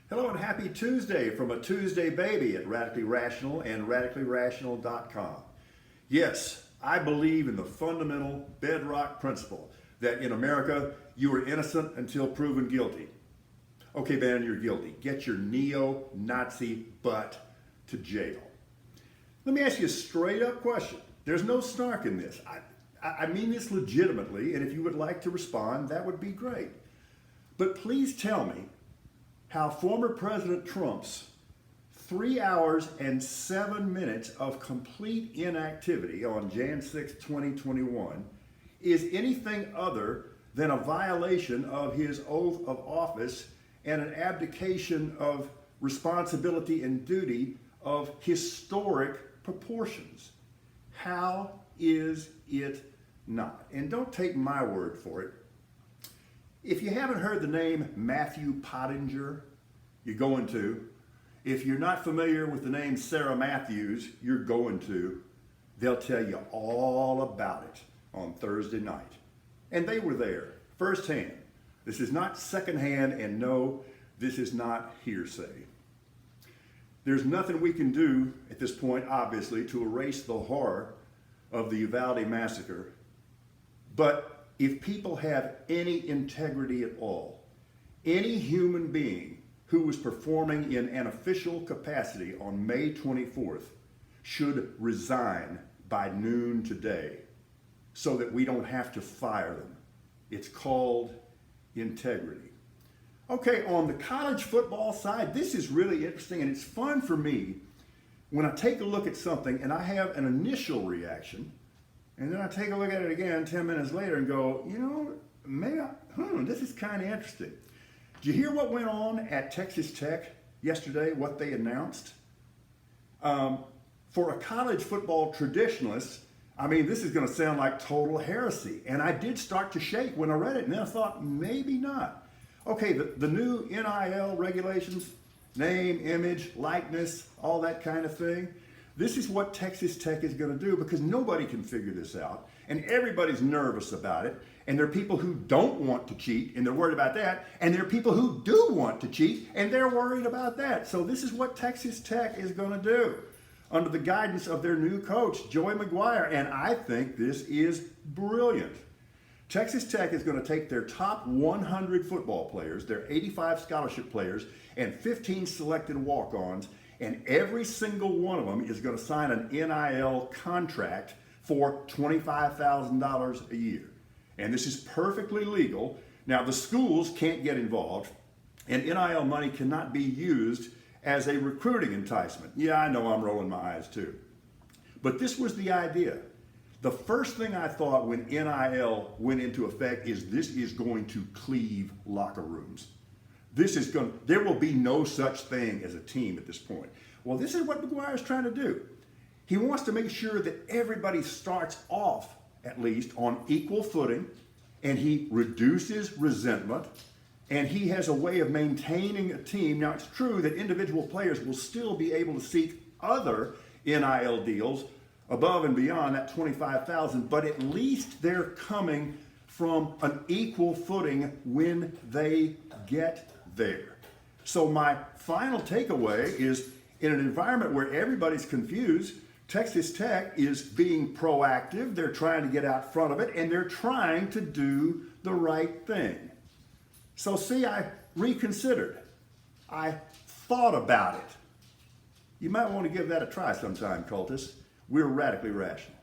Hello and happy Tuesday from a Tuesday baby at Radically Rational and radicallyrational.com. Yes, I believe in the fundamental bedrock principle that in America you are innocent until proven guilty. Okay, man, you're guilty. Get your neo-Nazi butt to jail. Let me ask you a straight up question. There's no snark in this. I mean this legitimately, and if you would like to respond, that would be great. But please tell me how former President Trump's 3 hours and 7 minutes of complete inactivity on Jan 6, 2021 is anything other than a violation of his oath of office and an abdication of responsibility and duty of historic proportions. How is it not? And don't take my word for it. If you haven't heard the name Matthew Pottinger, you're going to. If you're not familiar with the name Sarah Matthews, you're going to. They'll tell you all about it on Thursday night. And they were there, firsthand. This is not secondhand, and no, this is not hearsay. There's nothing we can do at this point, obviously, to erase the horror of the Uvalde massacre. But if people have any integrity at all, any human being who was performing in an official capacity on May 24th should resign by noon today so that we don't have to fire them. It's called integrity. Okay, on the college football side, this is really interesting, and it's fun for me when I take a look at something and I have an initial reaction, and then I take a look at it again 10 minutes later and go, maybe this is kind of interesting. Did you hear what went on at Texas Tech yesterday, what they announced? For a college football traditionalist, this is going to sound like total heresy. And I did start to shake when I read it, and then I thought, maybe not. Okay, the new NIL regulations, name, image, likeness, all that kind of thing. This is what Texas Tech is going to do because nobody can figure this out, and everybody's nervous about it, and there are people who don't want to cheat, and they're worried about that, and there are people who do want to cheat, and they're worried about that. So this is what Texas Tech is going to do under the guidance of their new coach, Joey McGuire, and I think this is brilliant. Texas Tech is going to take their top 100 football players, their 85 scholarship players, and 15 selected walk-ons, and every single one of them is going to sign an NIL contract for $25,000 a year. And this is perfectly legal. Now, the schools can't get involved, and NIL money cannot be used as a recruiting enticement. Yeah, I know I'm rolling my eyes too. But this was the idea. The first thing I thought when NIL went into effect is this is going to cleave locker rooms. There will be no such thing as a team at this point. Well, this is what McGuire is trying to do. He wants to make sure that everybody starts off, at least, on equal footing, and he reduces resentment, and he has a way of maintaining a team. Now, it's true that individual players will still be able to seek other NIL deals above and beyond that $25,000, but at least they're coming from an equal footing when they get there. So my final takeaway is, in an environment where everybody's confused, Texas Tech is being proactive. They're trying to get out front of it, and they're trying to do the right thing. So see, I reconsidered. I thought about it. You might want to give that a try sometime, cultists. We're radically rational.